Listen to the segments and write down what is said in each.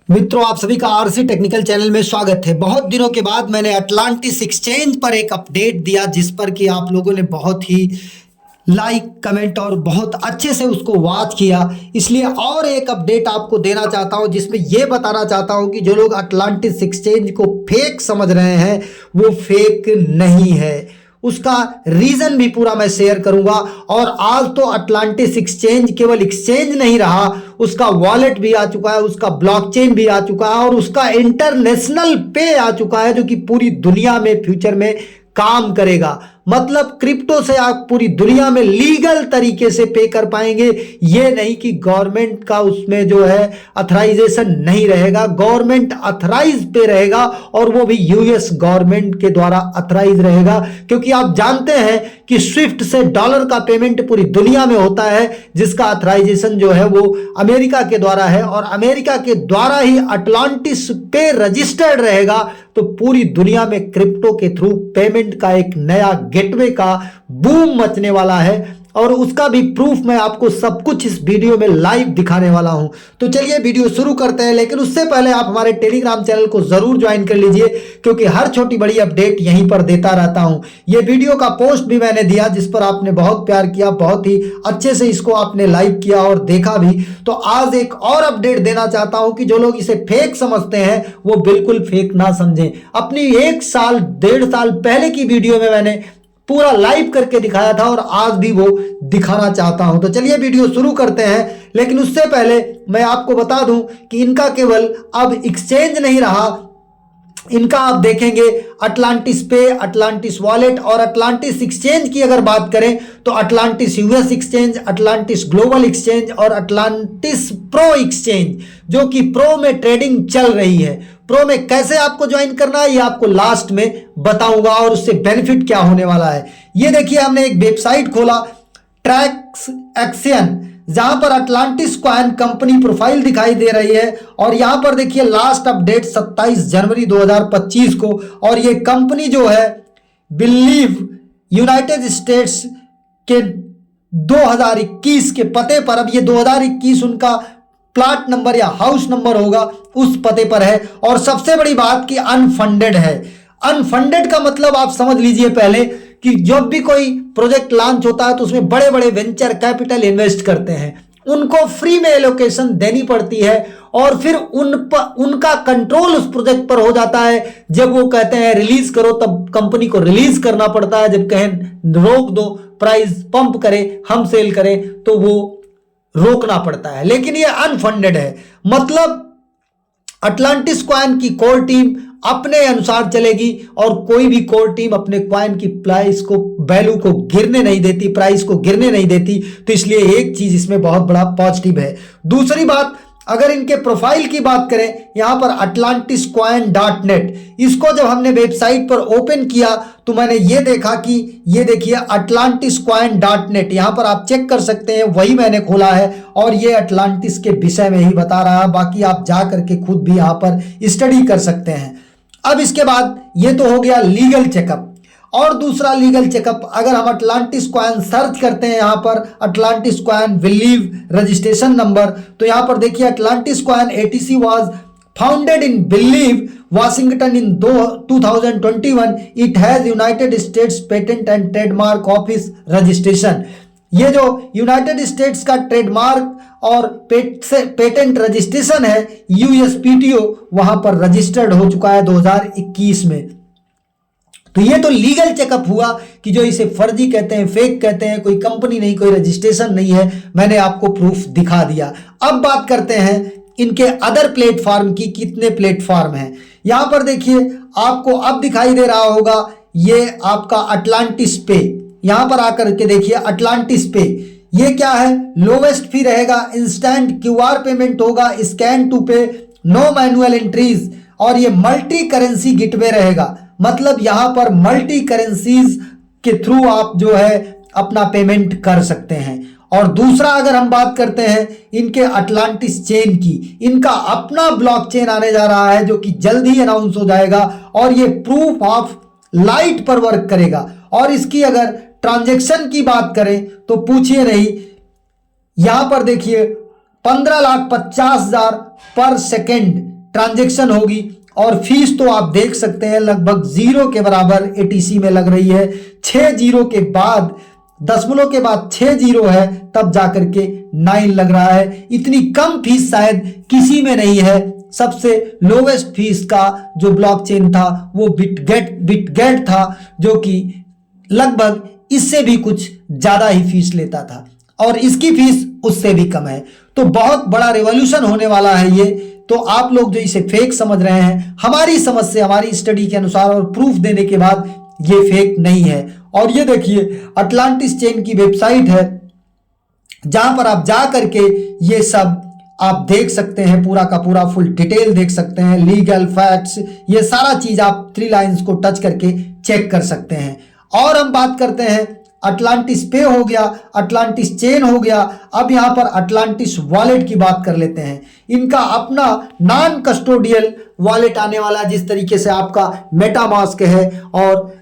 मित्रों, आप सभी का आरसी टेक्निकल चैनल में स्वागत है। बहुत दिनों के बाद मैंने अटलांटिस एक्सचेंज पर एक अपडेट दिया, जिस पर कि आप लोगों ने बहुत ही लाइक, कमेंट और बहुत अच्छे से उसको वॉच किया। इसलिए और एक अपडेट आपको देना चाहता हूं, जिसमें यह बताना चाहता हूं कि जो लोग अटलांटिस एक्सचेंज को फेक समझ रहे हैं वो फेक नहीं है। उसका रीजन भी पूरा मैं शेयर करूंगा। और आज तो अटलांटिस एक्सचेंज केवल एक्सचेंज नहीं रहा, उसका वॉलेट भी आ चुका है, उसका ब्लॉकचेन भी आ चुका है और उसका इंटरनेशनल पे आ चुका है, जो कि पूरी दुनिया में फ्यूचर में काम करेगा। मतलब क्रिप्टो से आप पूरी दुनिया में लीगल तरीके से पे कर पाएंगे। ये नहीं कि गवर्नमेंट का उसमें जो है अथराइजेशन नहीं रहेगा, गवर्नमेंट अथराइज पे रहेगा और वो भी यूएस गवर्नमेंट के द्वारा अथराइज रहेगा। क्योंकि आप जानते हैं कि स्विफ्ट से डॉलर का पेमेंट पूरी दुनिया में होता है, जिसका अथराइजेशन जो है वो अमेरिका के द्वारा है और अमेरिका के द्वारा ही अटलांटिस पे रजिस्टर्ड रहेगा। तो पूरी दुनिया में क्रिप्टो के थ्रू पेमेंट का एक नया गेटवे का बूम मचने वाला है और उसका भी प्रूफ मैं आपको सब कुछ इस वीडियो में लाइव दिखाने वाला हूं। तो चलिए वीडियो शुरू करते हैं, लेकिन उससे पहले आप हमारे टेलीग्राम चैनल को जरूर ज्वाइन कर लीजिए, क्योंकि हर छोटी बड़ी अपडेट यहीं पर देता रहता हूं। ये वीडियो का पोस्ट भी मैंने दिया, जिस पर आपने बहुत प्यार किया, बहुत ही अच्छे से इसको आपने लाइक किया और देखा भी। तो आज एक और अपडेट देना चाहता हूं कि जो लोग इसे फेक समझते हैं वो बिल्कुल फेक ना समझें। अपनी 1 साल 1.5 साल पहले की वीडियो में मैंने पूरा लाइव करके दिखाया था और आज भी वो दिखाना चाहता हूं। तो चलिए वीडियो शुरू करते हैं, लेकिन उससे पहले मैं आपको बता दूं कि इनका केवल अब एक्सचेंज नहीं रहा, इनका आप देखेंगे अटलांटिस पे, अटलांटिस वॉलेट और अटलांटिस एक्सचेंज की अगर बात करें तो Atlantis US exchange, Atlantis global exchange और अटलांटिस प्रो एक्सचेंज, जो कि प्रो में ट्रेडिंग चल रही है। प्रो में कैसे आपको ज्वाइन करना है ये आपको लास्ट में बताऊंगा और उससे बेनिफिट क्या होने वाला है। ये देखिए, हमने एक वेबसाइट खोला, ट्रैक्स एक्शन, जहां पर अटलांटिस कॉइन कंपनी प्रोफाइल दिखाई दे रही है और यहां पर देखिए लास्ट अपडेट 27 जनवरी 2025 को। और ये कंपनी जो है बिलीव यूनाइटेड स्टेट्स के 2021 के पते पर, अब ये 2021 उनका प्लाट नंबर या हाउस नंबर होगा, उस पते पर है। और सबसे बड़ी बात कि अनफंडेड है। अनफंडेड का मतलब आप समझ लीजिए पहले कि जब भी कोई प्रोजेक्ट लॉन्च होता है तो उसमें बड़े बड़े वेंचर कैपिटल इन्वेस्ट करते हैं, उनको फ्री में एलोकेशन देनी पड़ती है और फिर उनका कंट्रोल उस प्रोजेक्ट पर हो जाता है। जब वो कहते हैं रिलीज करो, तब कंपनी को रिलीज करना पड़ता है। जब कहें रोक दो, प्राइस पंप करें, हम सेल करें, तो वो रोकना पड़ता है। लेकिन ये अनफंडेड है, मतलब अटलांटिस कॉइन की कोर टीम अपने अनुसार चलेगी और कोई भी कोर टीम अपने कॉइन की प्राइस को, वैल्यू को गिरने नहीं देती, प्राइस को गिरने नहीं देती। तो इसलिए एक चीज इसमें बहुत बड़ा पॉजिटिव है। दूसरी बात, अगर इनके प्रोफाइल की बात करें, यहां पर atlantiscoin.net, इसको जब हमने वेबसाइट पर ओपन किया तो मैंने ये देखा कि ये देखिए atlantiscoin.net, यहां पर आप चेक कर सकते हैं, वही मैंने खोला है और ये अटलांटिस के विषय में ही बता रहा है। बाकी आप जा करके खुद भी यहां पर स्टडी कर सकते हैं। अब इसके बाद ये तो हो गया लीगल चेकअप। और दूसरा लीगल चेकअप, अगर हम अटलांटिस कॉइन सर्च करते हैं, यहां पर Atlantis coin Bellevue registration number, तो यहां पर देखिए Atlantis coin ATC was founded in Bellevue Washington in 2021, it has United States patent and trademark office registration. ये जो यूनाइटेड स्टेट्स का ट्रेडमार्क और पेटेंट रजिस्ट्रेशन है, यूएसपीटीओ, वहां पर रजिस्टर्ड हो चुका है 2021 में। तो ये तो लीगल चेकअप हुआ कि जो इसे फर्जी कहते हैं, फेक कहते हैं, कोई कंपनी नहीं, कोई रजिस्ट्रेशन नहीं है, मैंने आपको प्रूफ दिखा दिया। अब बात करते हैं इनके अदर प्लेटफॉर्म की, कितने प्लेटफॉर्म हैं। यहां पर देखिए आपको अब दिखाई दे रहा होगा ये आपका अटलांटिस पे, यहां पर आकर के देखिए अटलांटिस पे, ये क्या है, लोवेस्ट फी रहेगा, इंस्टेंट क्यूआर पेमेंट होगा, स्कैन टू पे, नो मैनुअल एंट्रीज, और ये मल्टी करेंसी गेटवे रहेगा। मतलब यहां पर मल्टी करेंसीज के थ्रू आप जो है अपना पेमेंट कर सकते हैं। और दूसरा अगर हम बात करते हैं इनके अटलांटिस चेन की, इनका अपना ब्लॉकचेन आने जा रहा है, जो कि जल्द ही अनाउंस हो जाएगा और ये प्रूफ ऑफ लाइट पर वर्क करेगा। और इसकी अगर ट्रांजैक्शन की बात करें तो पूछिए नहीं, यहां पर देखिए 15,50,000 पर सेकेंड ट्रांजैक्शन होगी और फीस तो आप देख सकते हैं लगभग 0 के बराबर एटीसी में लग रही है। 6 जीरो के बाद, दशमलव के बाद 6 जीरो है तब जाकर के 9 लग रहा है। इतनी कम फीस शायद किसी में नहीं है। सबसे लोवेस्ट फीस का जो ब्लॉकचेन था वो बिटगेट था, जो कि लगभग इससे भी कुछ ज्यादा ही फीस लेता था और इसकी फीस उससे भी कम है। तो बहुत बड़ा रिवॉल्यूशन होने वाला है ये। तो आप लोग जो इसे फेक समझ रहे हैं, हमारी समझ से, हमारी स्टडी के अनुसार और प्रूफ देने के बाद ये फेक नहीं है। और ये देखिए अटलांटिस चेन की वेबसाइट है जहां पर आप जा करके ये सब आप देख सकते हैं, पूरा का पूरा फुल डिटेल देख सकते हैं, लीगल फैक्ट्स, ये सारा चीज आप 3 लाइंस को टच करके चेक कर सकते हैं। और हम बात करते हैं अटलांटिस पे हो गया, अटलांटिस चेन हो गया, अब यहां पर अटलांटिस वॉलेट की बात कर लेते हैं। इनका अपना नॉन कस्टोडियल वॉलेट आने वाला, जिस तरीके से आपका मेटामास्क है और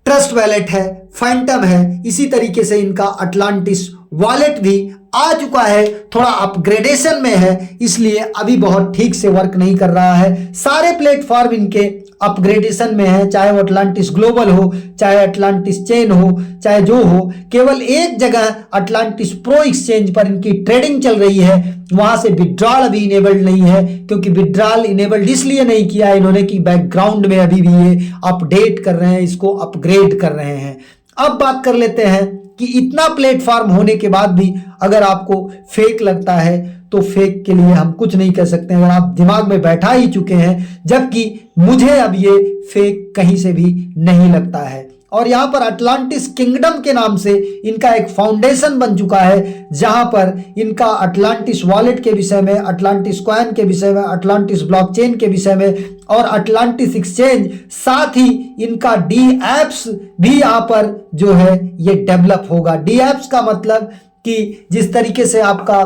ट्रस्ट वॉलेट है, फैंटम है, इसी तरीके से इनका अटलांटिस वॉलेट भी आ चुका है। थोड़ा अपग्रेडेशन में है, इसलिए अभी बहुत ठीक से वर्क नहीं कर रहा है। सारे प्लेटफॉर्म इनके अपग्रेडेशन में है, चाहे वो अटलांटिस ग्लोबल हो, चाहे अटलांटिस चेन हो, चाहे जो हो। केवल एक जगह अटलांटिस प्रो एक्सचेंज पर इनकी ट्रेडिंग चल रही है, वहां से विड्रॉल अभी इनेबल्ड नहीं है, क्योंकि विड्रॉल इनेबल्ड इसलिए नहीं किया इन्होंने कि बैकग्राउंड में अभी भी ये अपडेट कर रहे हैं, इसको अपग्रेड कर रहे हैं। अब बात कर लेते हैं कि इतना प्लेटफॉर्म होने के बाद भी अगर आपको फेक लगता है तो फेक के लिए हम कुछ नहीं कर सकते, अगर आप दिमाग में बैठा ही चुके हैं, जबकि मुझे अब ये फेक कहीं से भी नहीं लगता है। और यहाँ पर अटलांटिस किंगडम के नाम से इनका एक फाउंडेशन बन चुका है, जहां पर इनका अटलांटिस वॉलेट के विषय में, अटलांटिस कॉइन के विषय में, अटलांटिस ब्लॉकचेन के विषय में और अटलांटिस एक्सचेंज, साथ ही इनका डी एप्स भी यहाँ पर जो है ये डेवलप होगा। डी एप्स का मतलब कि जिस तरीके से आपका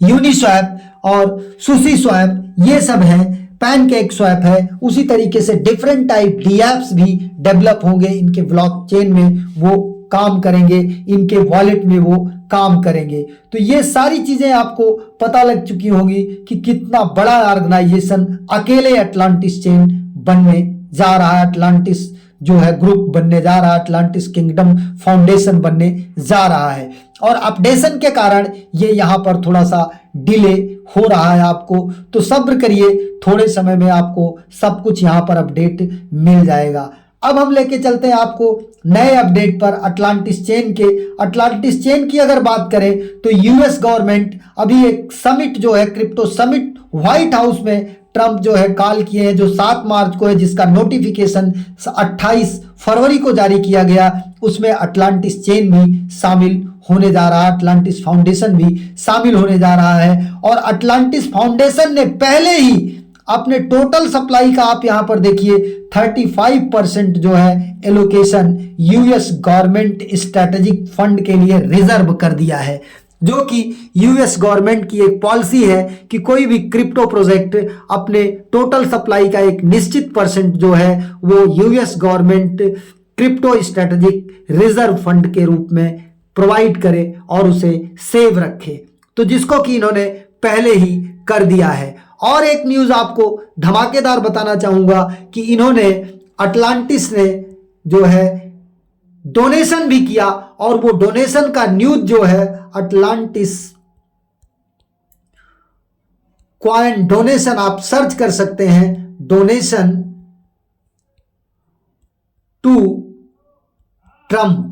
यूनिस्वैप और सुशी स्वैप ये सब है, पैनकेक स्वैप है, उसी तरीके से डिफरेंट टाइप डी एप्स भी डेवलप होंगे, इनके ब्लॉकचेन में वो काम करेंगे, इनके वॉलेट में वो काम करेंगे। तो ये सारी चीजें आपको पता लग चुकी होंगी कि कितना बड़ा ऑर्गेनाइजेशन अकेले अटलांटिस चेन बनने जा रहा है, अटलांटिस जो है ग्रुप बनने जा रहा है, अटलांटिस किंगडम फाउंडेशन बनने जा रहा है। और अपडेशन के कारण ये यहाँ पर थोड़ा सा डिले हो रहा है आपको, तो सब्र करिए, थोड़े समय में आपको सब कुछ यहाँ पर अपडेट मिल जाएगा। अब हम लेके चलते हैं आपको नए अपडेट पर अटलांटिस चेन के। अटलांटिस चेन की अगर बात करें तो यूएस गवर्नमेंट अभी एक समिट जो है, क्रिप्टो समिट व्हाइट हाउस में ट्रंप जो है कॉल किए हैं, जो 7 मार्च को है, जिसका नोटिफिकेशन 28 फरवरी को जारी किया गया। उसमें अटलांटिस चेन भी शामिल होने जा रहा है, अटलांटिस फाउंडेशन भी शामिल होने जा रहा है। और अटलांटिस फाउंडेशन ने पहले ही अपने टोटल सप्लाई का, आप यहां पर देखिए, 35% जो है allocation US government strategic fund के लिए रिजर्व कर दिया है, जो कि यूएस गवर्नमेंट की एक पॉलिसी है कि कोई भी क्रिप्टो प्रोजेक्ट अपने टोटल सप्लाई का एक निश्चित परसेंट जो है वो US government crypto strategic reserve fund के रूप में प्रोवाइड करे और उसे सेव रखे, तो जिसको कि इन्होंने पहले ही कर दिया है। और एक न्यूज आपको धमाकेदार बताना चाहूंगा कि इन्होंने, अटलांटिस ने जो है डोनेशन भी किया, और वो डोनेशन का न्यूज जो है अटलांटिस कॉइन डोनेशन, आप सर्च कर सकते हैं, डोनेशन टू ट्रंप,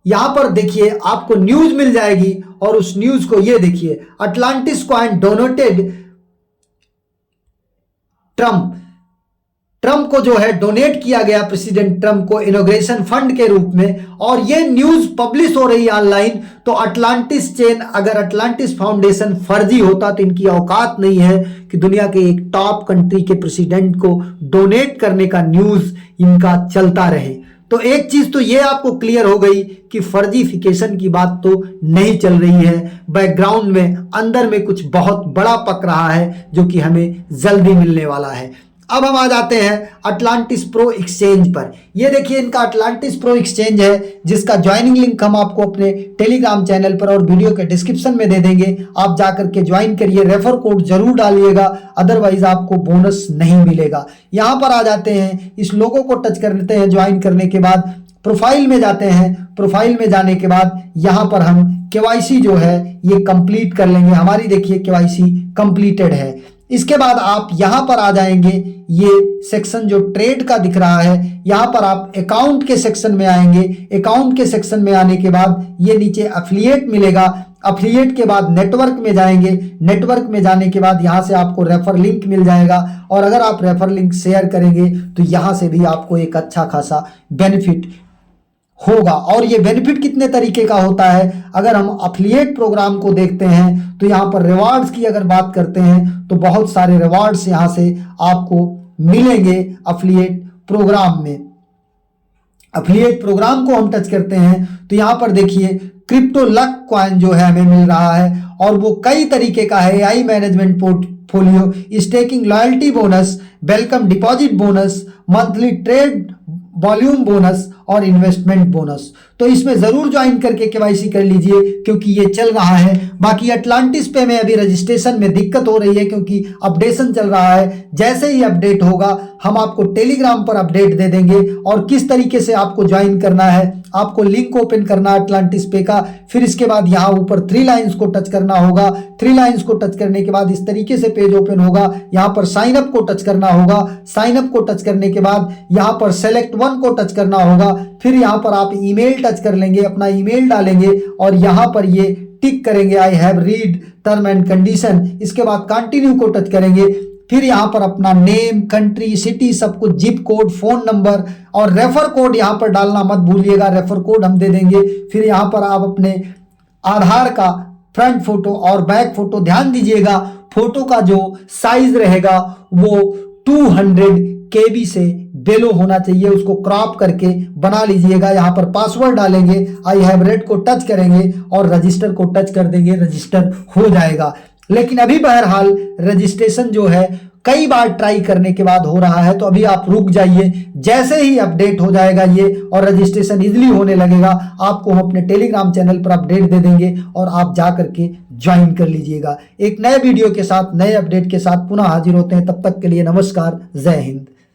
यहां पर देखिए आपको न्यूज मिल जाएगी। और उस न्यूज को ये देखिए, अटलांटिस कॉइन डोनेटेड ट्रंप को जो है डोनेट किया गया प्रेसिडेंट ट्रंप को इनॉग्रेशन फंड के रूप में। और ये न्यूज पब्लिश हो रही है ऑनलाइन। तो अटलांटिस चेन, अगर अटलांटिस फाउंडेशन फर्जी होता तो इनकी औकात नहीं है कि दुनिया के एक टॉप कंट्री के प्रेसिडेंट को डोनेट करने का न्यूज इनका चलता रहे। तो एक चीज तो ये आपको क्लियर हो गई कि फर्जीफिकेशन की बात तो नहीं चल रही है, बैकग्राउंड में अंदर में कुछ बहुत बड़ा पक रहा है, जो कि हमें जल्दी मिलने वाला है। अब हम आ जाते हैं अटलांटिस प्रो एक्सचेंज पर। ये देखिए इनका अटलांटिस प्रो एक्सचेंज है, जिसका ज्वाइनिंग लिंक हम आपको अपने टेलीग्राम चैनल पर और वीडियो के डिस्क्रिप्शन में दे देंगे। आप जाकर के ज्वाइन करिए, रेफर कोड जरूर डालिएगा, अदरवाइज आपको बोनस नहीं मिलेगा। यहाँ पर आ जाते हैं, इस लोगो को टच करते हैं। ज्वाइन करने के बाद प्रोफाइल में जाते हैं। प्रोफाइल में जाने के बाद यहाँ पर हम केवाईसी जो है ये कंप्लीट कर लेंगे। हमारी देखिए केवाईसी कंप्लीटेड है। इसके बाद आप यहाँ पर आ जाएंगे, ये सेक्शन जो ट्रेड का दिख रहा है, यहाँ पर आप अकाउंट के सेक्शन में आएंगे। अकाउंट के सेक्शन में आने के बाद ये नीचे एफिलिएट मिलेगा। एफिलिएट के बाद नेटवर्क में जाएंगे। नेटवर्क में जाने के बाद यहाँ से आपको रेफर लिंक मिल जाएगा, और अगर आप रेफर लिंक शेयर करेंगे तो यहाँ से भी आपको एक अच्छा खासा बेनिफिट होगा। और ये बेनिफिट कितने तरीके का होता है, अगर हम एफिलिएट प्रोग्राम को देखते हैं तो यहाँ पर रिवार्ड्स की अगर बात करते हैं तो बहुत सारे रिवार्ड्स यहाँ से आपको मिलेंगे एफिलिएट प्रोग्राम में। एफिलिएट प्रोग्राम को हम टच करते हैं तो यहाँ पर देखिए क्रिप्टो लक कॉइन जो है हमें मिल रहा है, और वो कई तरीके का है। AI management portfolio, staking loyalty bonus, welcome deposit bonus, monthly trade volume bonus और इन्वेस्टमेंट बोनस। तो इसमें जरूर ज्वाइन करके केवाईसी कर लीजिए, क्योंकि ये चल रहा है। बाकी अटलांटिस पे में अभी रजिस्ट्रेशन में दिक्कत हो रही है, क्योंकि अपडेशन चल रहा है। जैसे ही अपडेट होगा हम आपको टेलीग्राम पर अपडेट दे देंगे, और किस तरीके से आपको ज्वाइन करना है। आपको लिंक ओपन करना है अटलांटिस पे का, फिर इसके बाद यहाँ ऊपर 3 लाइन्स को टच करना होगा। 3 लाइन्स को टच करने के बाद इस तरीके से पेज ओपन होगा। यहाँ पर साइन अप को टच करना होगा। साइन अप को टच करने के बाद यहाँ पर सेलेक्ट वन को टच करना होगा। फिर यहाँ पर आप ईमेल टच कर लेंगे, अपना ईमेल डालेंगे, और यहाँ पर ये टिक करेंगे I have read term and condition. इसके बाद कंटिन्यू को टच करेंगे। फिर यहाँ पर अपना नेम, कंट्री, सिटी, सब कुछ, जिप कोड, फोन नंबर और रेफर कोड यहाँ पर डालना मत भूलिएगा। रेफर कोड हम दे देंगे। फिर यहाँ पर आप अपने आधार का फ्रंट फोटो और बैक फोटो, ध्यान दीजिएगा फोटो का जो साइज रहेगा वो 200 KB से बेलो होना चाहिए। उसको क्रॉप करके बना लीजिएगा। यहाँ पर पासवर्ड डालेंगे, आई हैव रेड को टच करेंगे और रजिस्टर को टच कर देंगे, रजिस्टर हो जाएगा। लेकिन अभी बहरहाल रजिस्ट्रेशन जो है कई बार ट्राई करने के बाद हो रहा है, तो अभी आप रुक जाइए। जैसे ही अपडेट हो जाएगा ये और रजिस्ट्रेशन इजीली होने लगेगा, आपको हम अपने टेलीग्राम चैनल पर अपडेट दे देंगे और आप जा करके ज्वाइन कर लीजिएगा। एक नए वीडियो के साथ, नए अपडेट के साथ पुनः हाजिर होते हैं। तब तक के लिए नमस्कार, जय हिंद।